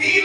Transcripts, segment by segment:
3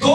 2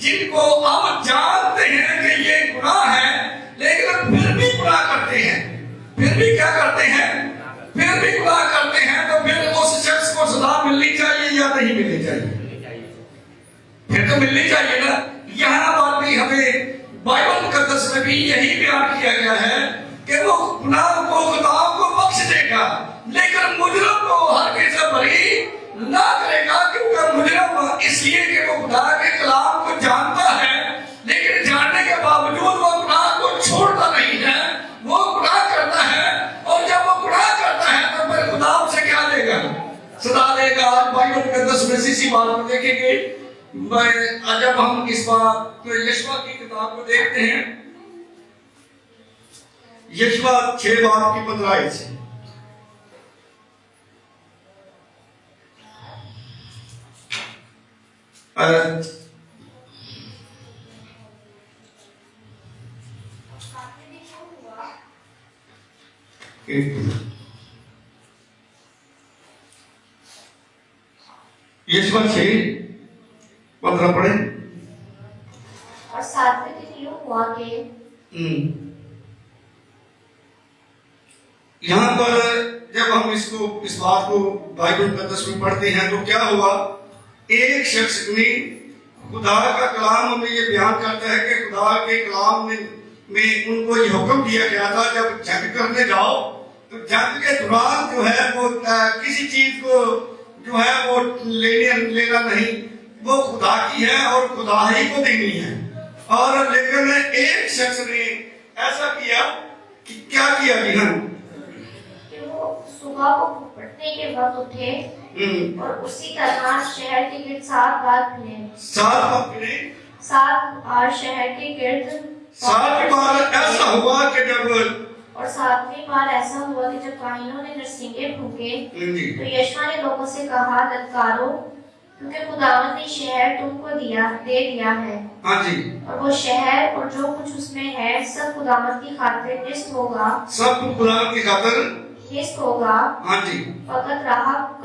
جن کو ہم جانتے ہیں کہ یہ گناہ ہے لیکن پھر بھی گناہ کرتے ہیں، پھر بھی کیا کرتے ہیں؟ پھر بھی گناہ کرتے ہیں، تو پھر اس شخص کو سزا ملنی چاہیے یا نہیں ملنی چاہیے؟ پھر تو ملنی چاہیے نا۔ یہاں پر بھی ہمیں بائبل مقدس میں بھی یہی بیان کیا گیا ہے کہ وہ گناہ کو خدا کو بخش دے گا لیکن مجرم کو ہرگز بری نہ کرے گا، کیونکہ مجرم اس لیے کہ وہ خدا کے کلام کو جانتا ہے لیکن جاننے کے باوجود وہ گناہ کو چھوڑتا نہیں ہے، وہ گناہ کرتا ہے، اور جب وہ گناہ کرتا ہے تو پھر خدا اسے کیا دے گا؟ سزا دے گا۔ بائبل مقدس میں اسی بات کو دیکھیں گے، جب ہم اس بات یشوع کی کتاب کو دیکھتے ہیں، یشوع 6 باب کی 15 آیت سے، یشوع 6:15 پڑھیں۔ اور 7ویں دن یوں ہوا کہ یہاں پر جب ہم اس بات کو بائبل مقدس میں پڑھتے ہیں تو کیا ہوا؟ ایک شخص نے خدا کا کلام ہمیں یہ بیان کرتا ہے کہ خدا کے کلام میں ان کو یہ حکم دیا گیا تھا جب جنگ کرنے جاؤ تو جنگ کے دوران جو ہے وہ کسی چیز کو جو ہے وہ لینا نہیں، وہ خدا کی ہے اور خدا ہی کو دینی ہے۔ اور لیکن ایک شخص نے ایسا کیا کہ کیا کیا جی ہم کہ وہ صبح کو پھٹنے کے وقت اٹھے اور اسی طرح شہر کے گرد 7 بار پھرے۔ 7 بار پھرے؟ 7 بار شہر کے گرد 7 بار ایسا ہوا کہ جب، اور 7ویں بار ایسا ہوا کہ جب کاہنوں نے نرسنگے پھونکے تو یشوع نے لوگوں سے کہا للکارو، کیونکہ خداوند نے شہر تم کو دے دیا ہے، ہاں جی، اور وہ شہر اور جو کچھ اس میں ہے سب خداوند کی خاطر نصب ہوگا، سب خداوند کی خاطر نصب ہوگا۔ ہاں جی، فقط راہب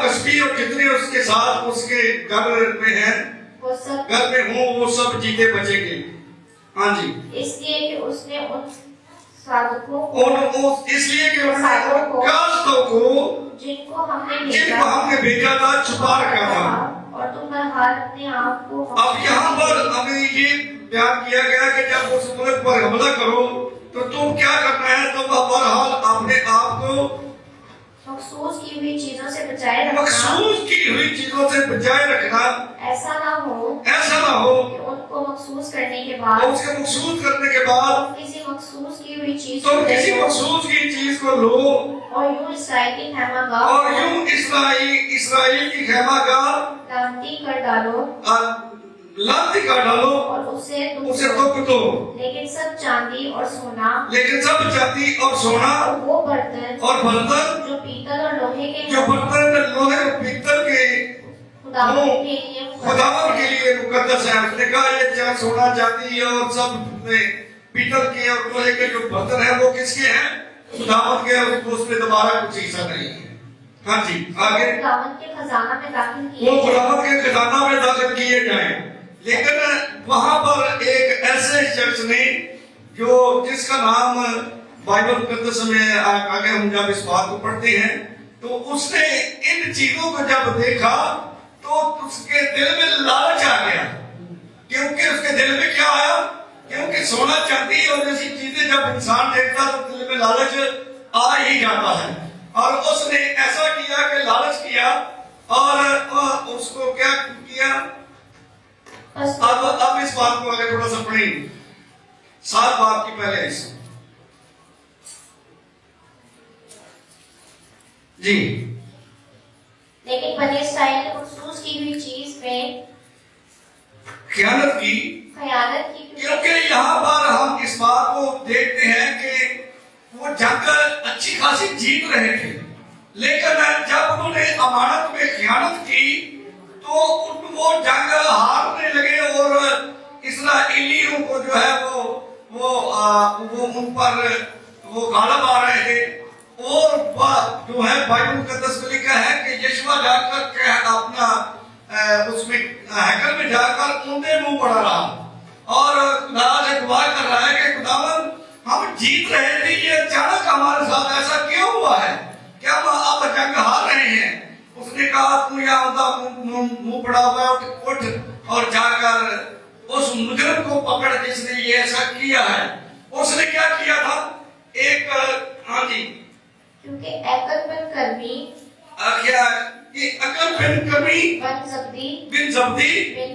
کسبی اور جتنے اس کے ساتھ اس کے گھر میں ہیں، وہ سب گھر میں ہوں، وہ سب جیتے بچیں گے۔ ہاں جی، اس لیے کہ اس نے ان صادقوں اور اس لیے کہ انہوں نے کاستوں کو جن کو ہم نے بھیجا تھا چھپا رکھا تھا۔ اور تم بہرحال اپنے آپ کو اب یہاں پر ہمیں یہ بیان کیا گیا کہ جب اس ملک پر حملہ کرو تو تم کیا کرنا ہے؟ تم بہرحال اپنے آپ کو مخصوص کی ہوئی چیزوں سے بچائے رکھنا، مخصوص کی ہوئی چیزوں سے بچائے رکھنا، ایسا نہ ہو کہ ان کو مخصوص کرنے کے بعد اس کے مخصوص کرنے کے بعد کسی مخصوص کی ہوئی چیز تم کسی مخصوص کی چیز کو لو اور یوں اسرائیل کی خیمہ گاہ اور یوں اسرائیل کی خیمہ گاہ لعنتی کر ڈالو لعنتی کر ڈالو اور اسے دکھ دو، لیکن سب چاندی اور سونا اور وہ برتن اور برتن جو پیتل اور لوہے کے جو برتن لوہے اور پیتل کے خداوند کے لیے مقدس ہے۔ اس نے کہا یہ چاہے سونا چاندی اور سب پیتل کے اور لوہے کے جو برتن ہیں وہ کس کے ہیں؟ خداوند کے، اس میں دوبارہ کچھ حصہ نہیں ہے۔ ہاں جی، آگے خداوند کے خزانہ میں داخل وہ خداوند کے خزانہ میں داخل کیے جائیں، لیکن وہاں پر ایک ایسے شخص نے جس کا نام بائبل مقدس میں آگے ہم جب اس بات کو پڑھتے ہیں تو اس نے ان چیزوں کو جب دیکھا تو اس کے دل میں لالچ آ گیا، کیونکہ اس کے دل میں کیا آیا؟ کیونکہ سونا چاندی اور ایسی چیزیں جب انسان دیکھتا تو دل میں لالچ آ ہی جاتا ہے، اور اس نے ایسا کیا کہ لالچ کیا اور اس کو کیا کیا؟ اب اس بات کو آگے تھوڑا سا پڑھیں، 7 باب کی پہلے ایسا جی، لیکن بنی اسرائیل نے مخصوص کی ہوئی چیز میں خیانت کی، کیونکہ یہاں پر ہم اس بات کو دیکھتے ہیں کہ وہ جنگ اچھی خاصی جیت رہے تھے، لیکن جب انہوں نے امانت میں خیانت کی تو وہ جنگ ہارنے لگے اور اسرائیلیوں کو جو ہے وہ ان پر وہ غالب آ رہے تھے، اور جو ہے بائبل مقدس میں لکھا ہے کہ یشوع جا کر اپنا اس میں ہیکل میں جا کر اونٹے منہ پڑا رہا اور خدا سے دعا کر رہا ہے کہ خداوند ہم جیت رہے تھے، یہ اچانک ہمارے ساتھ ایسا کیوں ہوا ہے؟ کیا ہم اب جنگ ہار رہے ہیں؟ اس نے کہا تو یہ ہوتا منہ پڑا ہوا ہے، اٹھ اور جا کر اس مجرم کو پکڑ جس نے یہ ایسا کیا ہے۔ اس نے کیا کیا تھا؟ ایک ہاں جی کیونکہ عقل مند کرمی کیا کہ عقل بن کرمی بن زبدی بن زبدی بن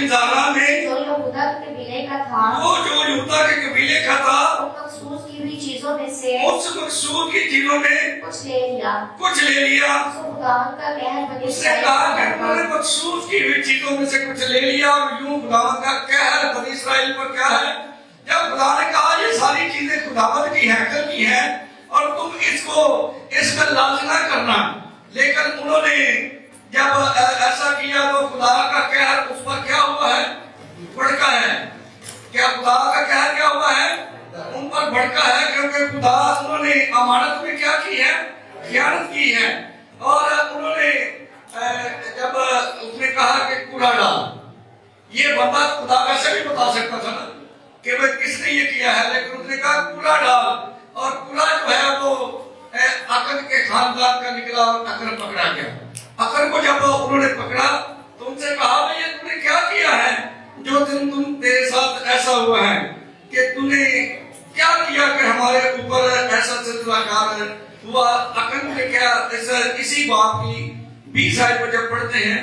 زارا نے جو یہودا کے قبیلے کا تھا، وہ جو یہودا کے قبیلے کا تھا، ان مخصوص کی ہوئی چیزوں میں سے اس مقصود کی چیزوں میں کچھ لے لیا۔ کچھ لے لیا۔ سو خداوند کا قہر بنی اس نے کہا کہ انہوں نے مقصود کی ہوئی چیزوں میں سے کچھ لے لیا اور یوں خداوند کا قہر بنی اسرائیل پر کیا ہے؟ جب خدا نے کہا یہ ساری چیزیں خداوند کی ہیکل کی ہیں اور تم اس میں لالچ نہ کرنا، لیکن انہوں نے جب ایسا کیا تو خدا کا قہر اس پر کیا ہوا ہے؟ بھڑکا ہے۔ کیا خدا کا قہر کیا ہوا ہے؟ ان پر بھڑکا ہے، کیونکہ خدا انہوں نے امانت میں کیا کی ہے؟ خیانت کی ہے۔ اور انہوں نے جب اس نے کہا کہ کوڑا ڈال، یہ بندہ خدا ویسے بھی بتا سکتا تھا نا کہ وہ کس نے یہ کیا ہے، لیکن اس نے کہا کوڑا ڈال، اور کوڑا جو ہے وہ اکن کے خاندان کا نکلا اور اکن پکڑا گیا۔ اکن کو جب انہوں نے پکڑا تو ان سے کہا بھئی یہ تم نے کیا کیا ہے جو تیرے ساتھ ایسا ہوا ہے کہ تم نے کیا کیا کہ ہمارے اوپر ایسا سلسلہ کار ہوا؟ اکن نے کیا اسی بات کی 20 آیت کو جب پڑھتے ہیں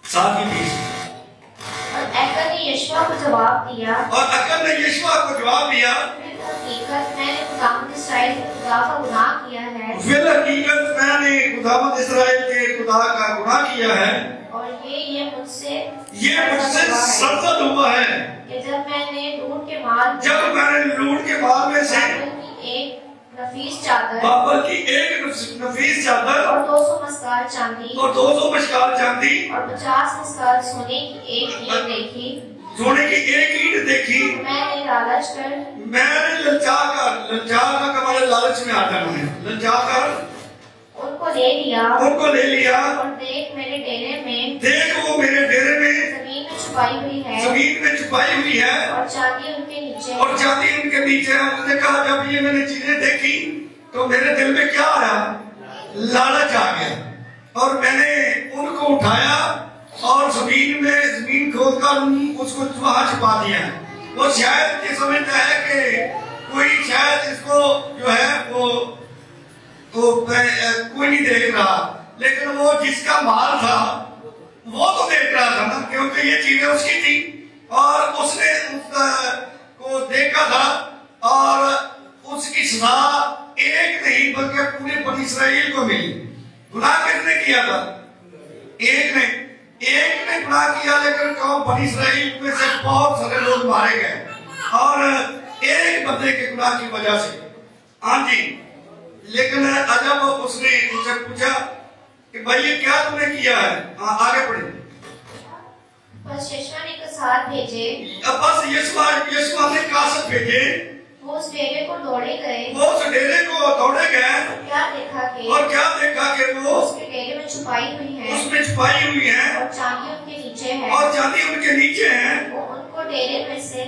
7:20 اور عقل نے یشوع کو جواب دیا، اور عقل نے یشوع کو جواب دیا، حقیقت میں نے خداوند اسرائیل کے خدا کا گناہ کیا ہے، فی الحقیقت میں نے خداوند اسرائیل کے خدا کا گناہ کیا ہے، اور یہ مجھ سے سرزد ہوا ہے کہ جب میں نے لوٹ کے مال میں سے بابل کی ایک نفیس چادر اور 200 مسکال چاندی اور 50 مسکال سونے کی ایک اینٹ دیکھی، میں نے للچا کر کمال لالچ میں آ جانا ہے، للچا کر ان کو لے لیا اور دیکھ میرے ڈیرے میں زمین میں چھپائی ہوئی ہے اور چاندی ان کے نیچے ہے۔ انہوں نے کہا جب یہ میں نے چیزیں دیکھی تو میرے دل میں کیا آیا؟ لالچ آ گیا، اور میں نے ان کو اٹھایا اور زمین کھود کر اس کو وہاں چھپا دیا۔ وہ شاید یہ سمجھتا ہے کہ کوئی شاید اس کو جو ہے وہ کوئی نہیں دیکھ رہا، لیکن وہ جس کا مال تھا وہ تو دیکھ رہا تھا نا، کیونکہ یہ چیزیں اس کی تھی اور اس نے اس کو دیکھا تھا، اور اس کی سزا ایک نہیں بلکہ پورے بنی اسرائیل کو ملی۔ گناہ کس نے کیا تھا؟ ایک نے گناہ کیا، لیکن قوم بنی اسرائیل میں سے بہت سارے لوگ مارے گئے اور ایک بندے کے گناہ کی وجہ سے۔ ہاں جی، لیکن جب اس نے ان سے پوچھا کہ بھائی یہ کیا تم نے کیا ہے؟ آگے پڑھیں۔ بس یشوع نے کسات بھیجے، بس یشوع نے کاسب بھیجے، وہ اس ڈیرے کو دوڑے گئے، اور کیا دیکھا کہ وہ اس کے ڈیرے میں چھپائی ہوئی ہے اور چاندی ان کے نیچے ہے، وہ ان کو ڈیرے میں سے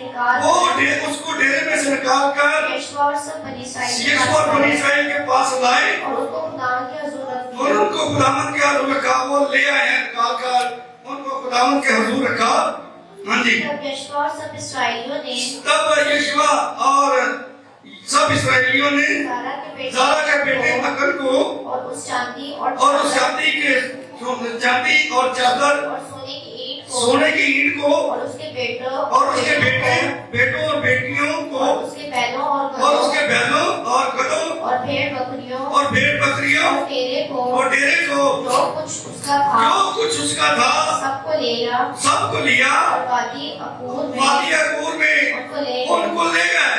نکال کر یشوع اور سب بنی اسرائیل کے پاس لائے اور ان کو خداوند کے حضور رکھا۔ وہ لے آئے ہیں نکال کر ان کو خداوند کے حضور رکھا۔ ہاں جی، تب یشوع اور سب اسرائیلیوں نے زارا کے بیٹے اکن کو اور اس چاندی اور چادر اور سونے کی اینٹ کو اور اس کے بیٹوں اور بیٹیوں کو اور اس کے بیلوں اور گدھوں اور بھیڑ بکریوں اور ڈیرے کو جو کچھ اس کا تھا سب کو لیا اور وادی عقور میں ان کو لے گئے۔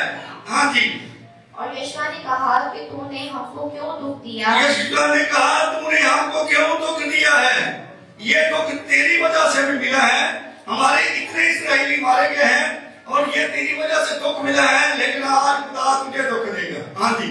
ہاں جی، اور یشوع نے کہا کہ تو نے ہم کو کیوں دکھ دیا؟ یہ دکھ تیری وجہ سے بھی ملا ہے، ہمارے اتنے اسرائیلی مارے گئے ہیں اور یہ تیری وجہ سے دکھ ملا ہے، لیکن آج خدا تجھے دکھ دے گا۔ ہاں جی،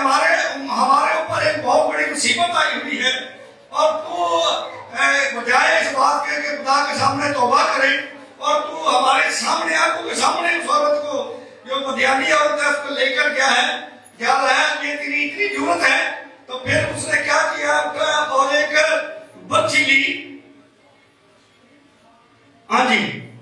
ہمارے اوپر ایک بہت بڑی مصیبت آئی ہوئی ہے، اور تو بجائے اس بات کے کہ خدا کے سامنے توبہ کرے اور تو ہمارے سامنے آنکھوں کے سامنے اس عورت کو جو مدیانی عورت ہے اس کو لے کر گیا ہے، کیا رہا ہے کہ تیری اتنی ضرورت ہے، تو پھر اس نے کیا کیا اور ایک بچی لی، ہاں جی،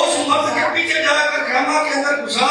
اس مرد کے پیچھے جا کر خیمہ کے اندر گھسا،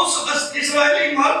اس اسرائیلی مرد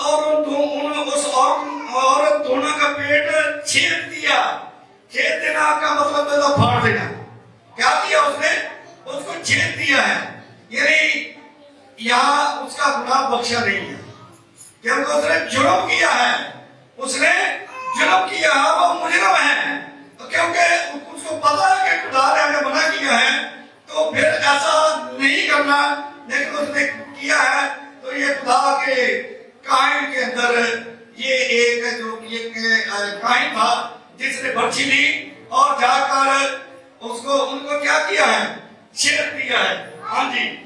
اور اس عورت دونوں کا پیٹ چھید دیا۔ چھید دینا کا مطلب ہے پھاڑ دینا۔ کیا کیا اس نے؟ اس کو چھید دیا ہے، یعنی یہاں اس کا گناہ بخشا نہیں ہے کیونکہ اس نے جرم کیا ہے، اس نے جرم کیا ہے، وہ مجرم ہے، کیونکہ اس کو پتا ہے کہ خدا نے ہمیں منع کیا ہے تو پھر ایسا نہیں کرنا، لیکن اس نے کیا ہے۔ تو یہ خدا کے کائن کے اندر یہ ایک جو کائن تھا جس نے بچی لی اور جا کر ان کو کیا کیا ہے؟ چھید دیا ہے، ہاں جی۔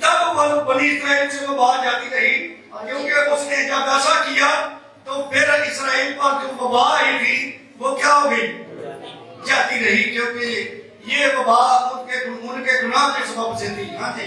تب وہ بنی اسرائیل سے وہ باہر جاتی رہی، کیونکہ اس نے جب ایسا کیا تو پھر اسرائیل پر جو وبا آئی تھی وہ کیا ہو گئی؟ جاتی رہی، کیونکہ یہ وبا ان کے گناہ کے سبب سے تھی، ہاں جی۔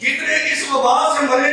جتنے اس وبا سے مرے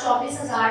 24,000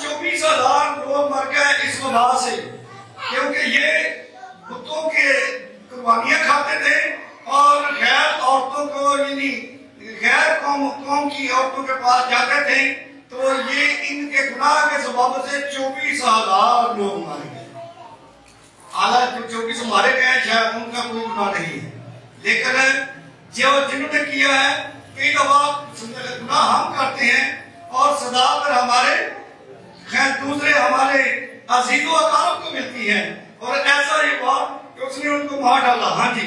24,000 لوگ مر گئے اس وبا سے، کیونکہ یہ بتوں کے قربانیاں کھاتے تھے اور غیر عورتوں کو، یعنی غیر قوم کی عورتوں کے پاس جاتے تھے، تو یہ ان کے گناہ کے سبب سے 24,000 لوگ مارے گئے۔ حالانکہ جو 24 مارے گئے شاید ان کا کوئی گناہ نہیں ہے، لیکن جنہوں نے کیا ہے، کئی دفعہ گناہ ہم کرتے ہیں اور سزا پر ہمارے دوسرے ہمارے عزیز و اقارب کو ملتی ہے، اور ایسا ہی ہوا کہ اس نے ان کو مار ڈالا، ہاں جی۔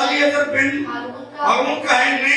الیعزر بن ہارون کاہن نے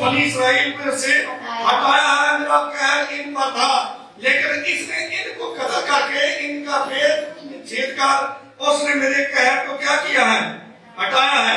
بنی اسرائیل پر سے ہٹایا ہے، میرا قہر ان پر تھا، لیکن اس نے ان کو قتل کر کے ان کا پیٹ چھید کر اس نے میرے قہر کو کیا کیا ہے؟ ہٹایا ہے،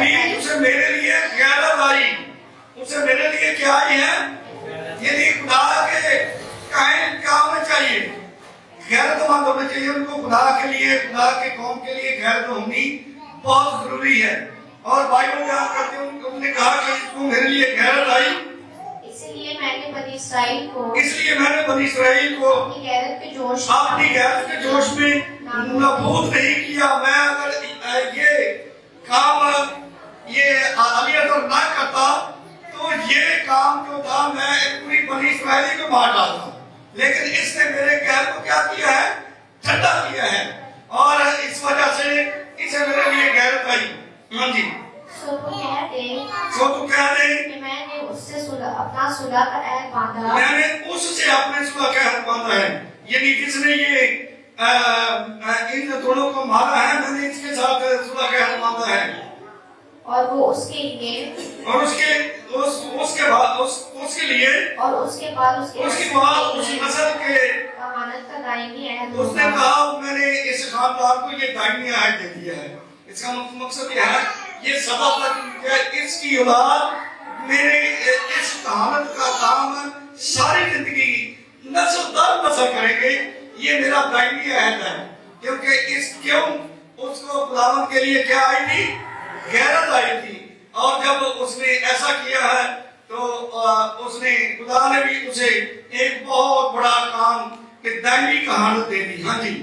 بیچ اسے میرے لیے غیرت آئی، اسے میرے لیے کیا آئی ہے؟ یعنی خدا کے قائم کیا ہونا چاہیے؟ غیرت مند ہونا چاہیے، ان کو خدا کے لیے، خدا کے قوم کے لیے غیرت ہونی بہت ضروری ہے۔ اور بائبل بیان کرتے ہیں انہوں نے کہا کہ اس کو میرے لیے غیرت آئی، اس لیے میں نے بنی اسرائیل کو اپنی غیرت کے جوش میں نابود نہیں کیا۔ میں اگر یہ کام الیعزر نہ کرتا تو یہ کام جو تھا میں پوری بنی اسرائیل کو مار ڈالتا، لیکن اس نے میرے قہر کو کیا کیا ہے؟ ٹھنڈا کیا ہے، اور اس وجہ سے اسے میرے لیے غیرت آئی، ہاں جی۔ سو تو کہہ دے کہ میں نے اس سے اپنا صلح کا عہد باندھا، میں نے اس سے اپنے صلح کا عہد باندھا ہے، یعنی جس نے یہ ان دونوں کو مارا ہے، میں نے اس کے ساتھ صلح کا عہد باندھا ہے، اور وہ اس کے لیے اور اس کے لیے اور اس کے بعد اس نسل کے کہانت کا دائمی عہد اس نے کہا میں نے اس خاندان کو یہ دائمی عہد دے دیا ہے۔ اس کا مقصد یہ ہے، یہ سبب تک کہ اس کی اولاد میرے اس کہانت کا کام ساری زندگی نسل در نسل کریں گے، یہ میرا دائمی عہد ہے، کیونکہ اس کو خداوند کے لیے کیا آئی تھی؟ غیرت آئی تھی، اور جب اس نے ایسا کیا ہے تو اس نے خدا نے بھی اسے ایک بہت بڑا کام کہ دائمی کہانت دے دی، ہاں جی۔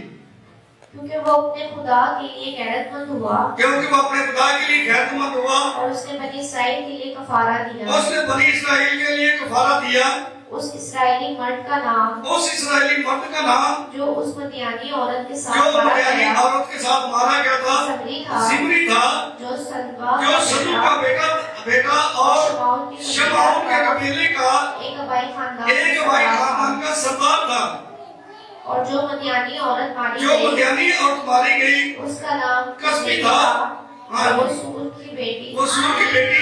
کیونکہ وہ اپنے خدا کے لیے غیرت مند ہوا، کیونکہ وہ اپنے خدا کے لیے غیرت مند ہوا، اور اس نے بنی اسرائیل کے لیے کفارہ دیا۔ اس نے بنی اسرائیل کے لیے کفارہ دیا، اس اسرائیلی مرد کا نام اس اسرائیلی مرد کا نام جو اس مدیانی عورت کے ساتھ جو مارا مدیانی گیا عورت کے ساتھ مارا گیا تھا، زمری تھا، جو سلوا سلو کا بیٹا اور شمعون کے قبیلے کا ایک ابائی خاندان کا سردار تھا، اور جو مدیانی عورت ماری جو مدیانی عورت ماری گئی اس کا نام کسبی تھا، اور وہ سور کی بیٹی وہ سور کی بیٹی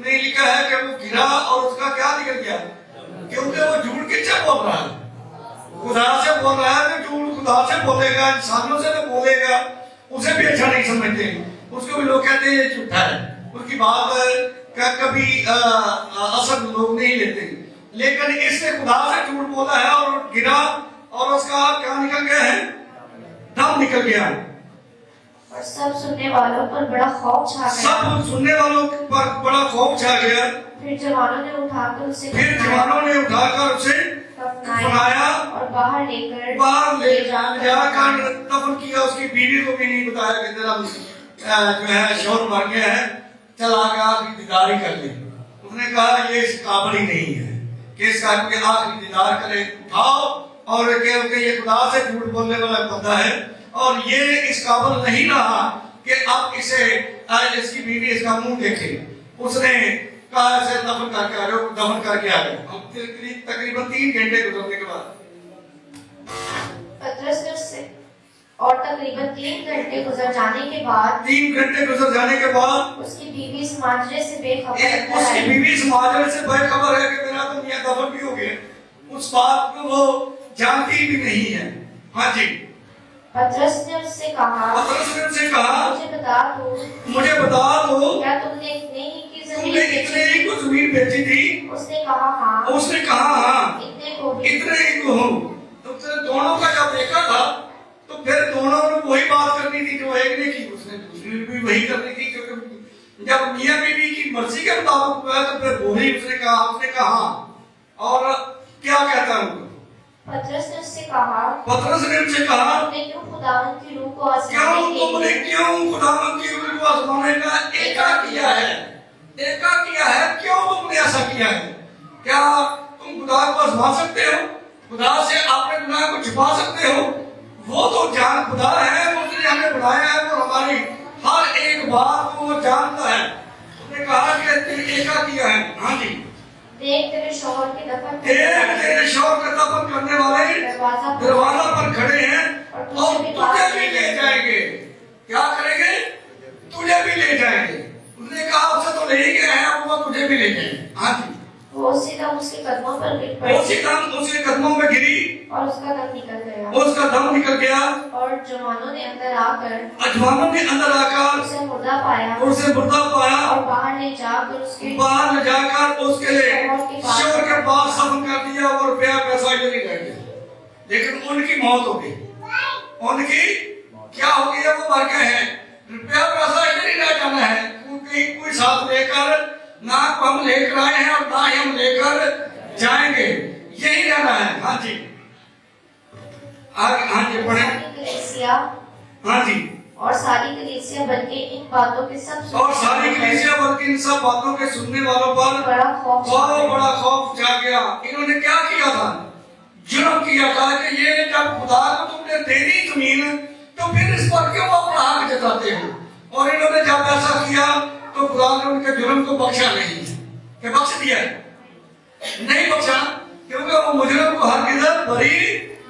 نہیں لکھا ہے کہ وہ گرا اور اس کا کیا نکل گیا، کیونکہ وہ جھوٹ کس سے بول رہا ہے؟ خدا سے بول رہا ہے تو جھوٹ خدا سے بولے گا، انسانوں سے تو بولے گا، اسے بھی اچھا نہیں سمجھتے، اس کو بھی لوگ کہتے ہیں یہ جھوٹا ہے، اس کی بات کا کبھی اثر لوگ نہیں لیتے، لیکن اس نے خدا سے جھوٹ بولا ہے اور گرا اور اس کا کیا نکل گیا ہے، دم نکل گیا، اور سب سننے والوں پر بڑا خوف چھا گیا۔ سب سننے والوں پر بڑا خوف چھا گیا۔ پھر جوانوں نے اٹھا کر اسے دفنایا اور باہر لے کر باہر لے جا کر دفن کیا۔ اس کی بیوی کو بھی نہیں بتایا کہ تیرا جو ہے شوہر مر گیا ہے، چل آ آخری دیدار ہی کر لے۔ اس نے کہا یہ اس قابل ہی نہیں ہے کہ اس کا آخری دیدار کرے، اٹھاؤ اور کہ یہ خدا سے جھوٹ بولنے والا بندہ ہے اور یہ اس قابل نہیں رہا کہ اب اسے اس کی بیوی اس کا منہ دیکھے۔ اس نے کہا اسے دفن کر کے آ جاؤ، دفن کر کے آ جاؤ۔ تقریباً 3 گھنٹے گزرنے کے بعد پترس نے اس سے اور تقریباً 3 گھنٹے گزر جانے کے بعد 3 گھنٹے گزر جانے کے بعد اس کی بیوی اس ماجرے سے بے خبر اس کی بیوی اس ماجرے سے بے خبر ہے کہ میرا تو میاں دفن بھی ہو گیا، اس بات کو وہ جانتی بھی نہیں ہے۔ ہاں جی، پترس نے اس سے کہا مجھے بتا دو کیا تم نے اتنے ہی کی زمین بیچی تھی؟ اس نے کہا ہاں۔ اس نے کہا ہاں، اتنے کو ہی کو ہوں۔ تو دونوں کا جب دیکھا تھا تو پھر دونوں نے وہی بات کرنی تھی جو ایک نے کی، اس نے دوسری نے بھی وہی کرنی تھی، کیونکہ جب میاں بیوی کی مرضی کے مطابق ہوا تو پھر وہی اس نے کہا ہاں۔ اور کیا کہتا ہوں؟ پترس نے اس سے کہا پترس نے ان سے کہا تم نے کیوں خداوند کی روح کو آزمانے کے لیے خداوند کی روح کو آزمانے کا ایکا کیا ہے؟ کیوں تم نے ایسا کیا ہے؟ کیا تم خدا کو آزما سکتے ہو؟ خدا سے اپنے گناہ کو چھپا سکتے ہو؟ وہ تو جان خدا ہے، اس نے ہمیں بنایا ہے، وہ ہماری ہر ایک بات کو وہ جانتا ہے۔ اس نے کہا کہ تم ایکا کیا ہے۔ ہاں جی، دیکھ تیرے شوہر کے دفن کرنے والے دروازہ پر کھڑے ہیں اور تجھے بھی لے جائیں گے۔ کیا کریں گے؟ تجھے بھی لے جائیں گے۔ اس نے کہا اسے تو لے ہی گئے ہیں، وہ تجھے بھی لے جائیں گے۔ ہاں جی، وہ اسی دم اس کے قدموں پر گر پڑی، اس کے قدموں میں گری اور اس کا دم نکل گیا۔ اور جوانوں نے اندر آ کر اسے مردہ پایا اور باہر لے جا کر اس کے شوہر کے پاس دفن کر دیا اور روپیہ پیسہ یہ نہیں رہ گیا۔ لیکن ان کی موت ہو گئی۔ ان کی کیا ہو گئی ہے؟ وہ مر گئے ہیں۔ روپیہ پیسہ یہ نہیں رہ جانا ہے، کیونکہ کوئی ساتھ لے کر نہ ہم لے کر آئے ہیں اور نہ ہی ہم لے کر جائیں گے، یہی رہنا ہے۔ ہاں جی، ہاں جی پڑھیں۔ ہاں جی، اور ساری کلیسیا بلکہ ان باتوں کے ان سب باتوں کے سننے والوں پر بڑا خوف جا گیا۔ انہوں نے کیا کیا تھا؟ جرم کیا تھا کہ یہ جب خدا کو تم نے دے دی زمین تو پھر اس پر کیوں اپنا حق جتاتے ہو؟ اور انہوں نے جب ایسا کیا تو خدا نے ان کے جرم کو بخشا نہیں، کہ بخش دیا نہیں بخشا، کیونکہ وہ مجرم کو ہرگز بری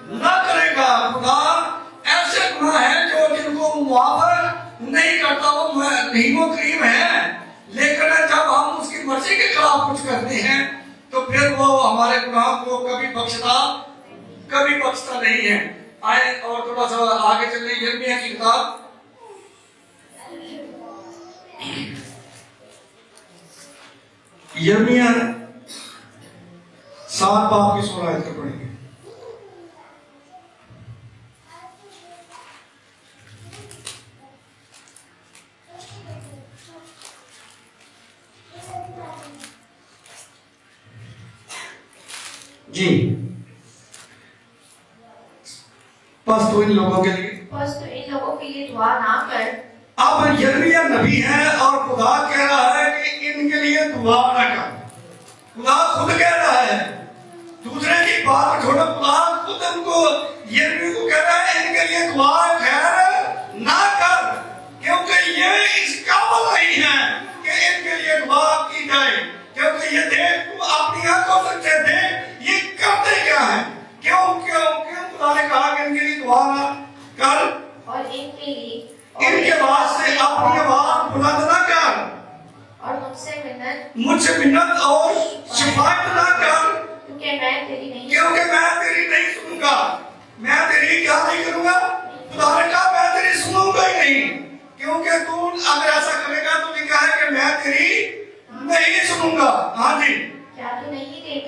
نہ کرے گا۔ خدا ایسے گناہ ہیں جو جن کو معاف نہیں کرتا، وہ رحیم و کریم ہے، لیکن جب ہم اس کی مرضی کے خلاف کچھ کرتے ہیں تو پھر وہ ہمارے گناہ کو کبھی بخشتا نہیں ہے۔ آئے اور تھوڑا سا آگے چلیں، یرمیہ کی کتاب یرمیہ 7 باب کی 16 آیت کو پڑھیں گے۔ جی، پس تو ان لوگوں کے لیے دعا نہ کر۔ اب یرمیہ نبی ہے اور خدا کہہ رہا ہے کہ ان کے لیے دعا نہ کر۔ خدا خود کہہ رہا ہے، دوسرے کی بات چھوڑو، خدا خود ان کو یرمیہ کو کہہ رہا ہے ان کے لیے دعا خیر نہ کر، کیونکہ یہ اس قابل نہیں ہے کہ ان کے لیے دعا کی جائے، کیونکہ یہ دیکھ تو اپنی آنکھوں سے دیکھ یہ کرتے کیا ہے۔ کیوں خدا نے کہا کہ ان کے لیے دعا نہ کر اور ان کے لیے ان کے واسطے اپنی آواز بلند نہ کر اور مجھ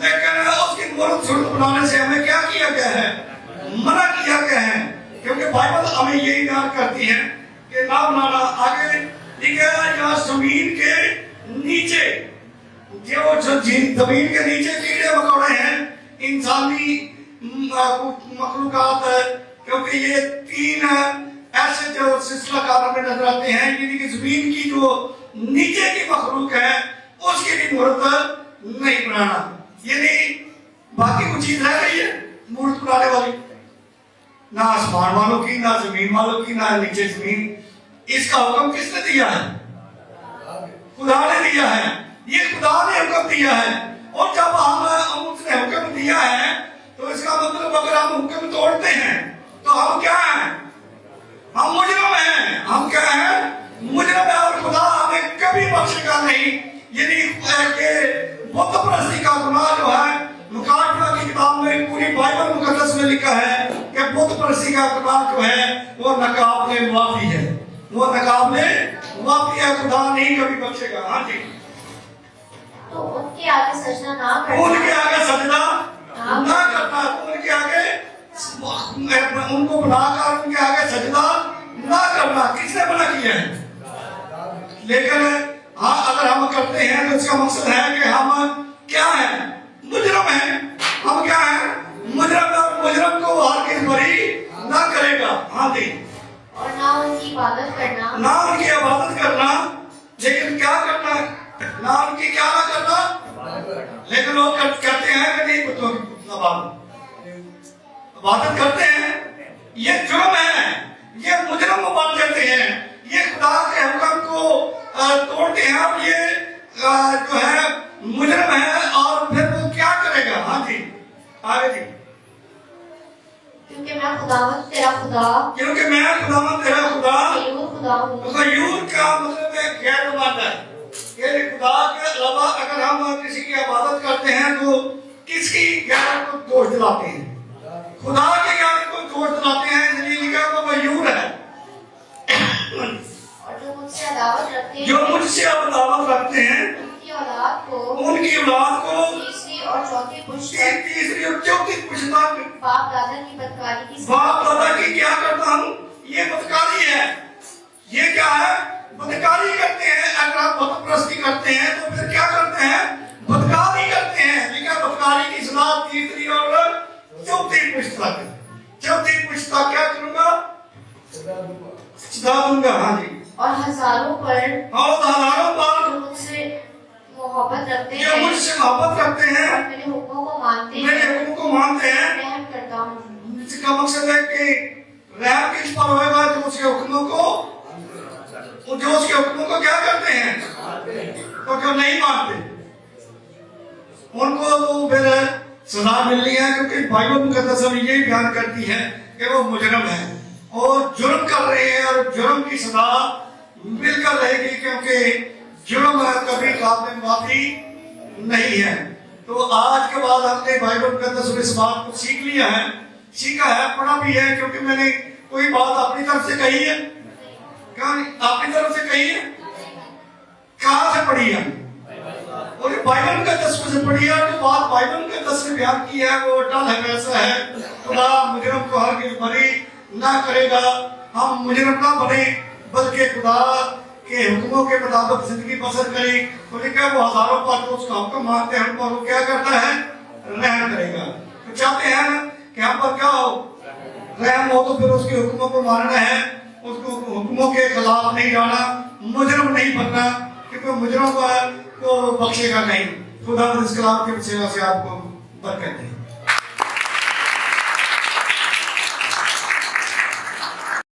لیکن اس کی مورت صورت بنانے سے ہمیں کیا کیا گیا ہے؟ منع کیا گیا ہے، کیونکہ بائبل ہمیں یہی بیان کرتی ہے کہ نہ بنانا۔ آگے لکھا ہے یا زمین کے نیچے، جو زمین کے نیچے کیڑے مکوڑے ہیں، انسانی مخلوقات، کیونکہ یہ تین ایسے جو سلسلہ کار میں نظر آتے ہیں، یعنی کہ زمین کی جو نیچے کی مخلوق ہے اس کی بھی مورت نہیں بنانا، یعنی باقی کوئی چیز رہ رہی ہے مورت بنانے والی؟ نہ آسمان والوں کی، نہ زمین والوں کی، نہ نیچے زمین۔ اس کا حکم کس نے دیا ہے؟ خدا نے دیا ہے، یہ خدا نے حکم دیا ہے۔ اور جب ہم اس نے حکم دیا ہے تو اس کا مطلب اگر ہم حکم توڑتے ہیں تو ہم کیا ہیں؟ ہم مجرم ہیں۔ ہم کیا ہیں؟ مجرم ہیں، اور خدا ہمیں کبھی بخشے گا نہیں۔ یعنی کہ بت پرستی کا گناہ جو ہے، مکاشفہ کی کتاب میں، پوری بائبل مقدس میں لکھا ہے کہ بت پرستی کا گناہ جو ہے وہ ناقابل معافی ہے، وہ ناقابل معافی ہے، خدا نہیں کبھی بخشے گا۔ ہاں جی، تو ان کے آگے سجدہ نہ کرنا، ان کے آگے سجدہ نہ کرنا، ان کے آگے ان کو بنا کر ان کے آگے سجدہ نہ کرنا۔ کس نے منع کیا ہے؟ لیکن ہاں اگر ہم کرتے ہیں تو اس کا مقصد ہے کہ ہم کیا ہیں؟ مجرم ہیں۔ ہم کیا ہیں؟ مجرم، اور مجرم کو ہرگز بری نہ کرے گا۔ ہاں جی، اور نہ ان کی عبادت کرنا، نہ ان کی عبادت کرنا، لیکن کیا کرنا؟ نہ ان کی کیا نہ کرنا، لیکن لوگ کہتے ہیں کہ نہیں کتوں کی عبادت کرتے ہیں، یہ جرم ہے، یہ مجرم بن جاتے ہیں، یہ خدا کے حکم کو توڑتے ہیں، اور یہ جو ہے مجرم ہے، اور پھر وہ کیا کرے گا؟ ہاں جی، آگے جی، کیونکہ میں خداوند تیرا خدا، کیونکہ میں خداوند تیرا خدا، غیور خدا ہوں۔ غیور کا مطلب ہے غیر مانتا ہے، یعنی خدا کے علاوہ اگر ہم کسی کی عبادت کرتے ہیں تو کس کی غیرت کو دوش دلاتے ہیں؟ خدا کے غیرت کو دوش دلاتے ہیں، اس لیے لکھا وہ غیور ہے۔ اور جو مجھ سے عداوت رکھتے ہیں، جو مجھ سے عداوت رکھتے ہیں، ان کی اولاد کو تیسری اور چوتھی پشت تک، تیسری اور چوتھی پشت تک باپ دادا کی بدکاری کی باپ دادا کی کیا کرتا ہوں؟ یہ بدکاری ہے۔ یہ کیا ہے؟ بدکاری کرتے ہیں۔ اگر آپ بت پرستی کرتے ہیں تو پھر کیا کرتے ہیں؟ بدکاری کرتے ہیں۔ لیکن بدکاری کی سزا تیسری اور چوتھی پشت تک، چوتھی پشت تک کیا کروں گا؟ سزا دوں گا۔ ہاں جی، اور ہزاروں پر جو مجھ سے محبت رکھتے جو ہیں، مجھ سے محبت رکھتے ہیں، اور میرے حکموں کو مانتے ہیں، میرے حکم کو مانتے ہیں۔ رحم کرتا ہوں۔ اس کا مقصد ہے کہ رحم کس پر ہوئے گا؟ جو اس کے حکموں کو کیا کرتے ہیں، تو جو نہیں مانتے ان کو تو پھر سزا ملنی ہے، کیونکہ بائبل مقدس ہمیں یہی بیان کرتی ہے کہ وہ مجرم ہے اور جرم کر رہے ہیں، اور جرم کی سزا مل کر رہے گی، کیونکہ جرم کبھی قابل معافی نہیں ہے۔ تو آج کے بعد ہم نے بائبل مقدس میں اس بات کو سیکھ لیا ہے، سیکھا ہے، پڑھا بھی ہے، کیونکہ میں نے کوئی بات اپنی طرف سے کہی ہے، اپنی طرف سے کہی ہے، کہاں سے پڑھی ہے؟ اور یہ بائبل مقدس میں سے پڑھی ہے۔ جو بات بائبل مقدس میں بیان کی ہے وہ ٹل ہے، ویسا ہے۔ خدا مجرم کو ہرگز بری نہ کرے گا۔ ہم مجرم نہ بنے، بلکہ خدا کے حکموں کے مطابق زندگی بسر کریں۔ تو لکھا ہے وہ ہزاروں پر تو اس کا حکم مانتے ہیں، ہم پر وہ کیا کرتا ہے؟ رحم کرے گا۔ تو چاہتے ہیں کہ ہم پر کیا ہو؟ رحم ہو، تو پھر اس کے حکموں کو ماننا ہے، اس کو حکموں کے خلاف نہیں جانا، مجرم نہیں بننا، کیونکہ مجرم کو بخشے گا نہیں۔ خدا اس کلام کے وسیلہ سے آپ کو برکت دے۔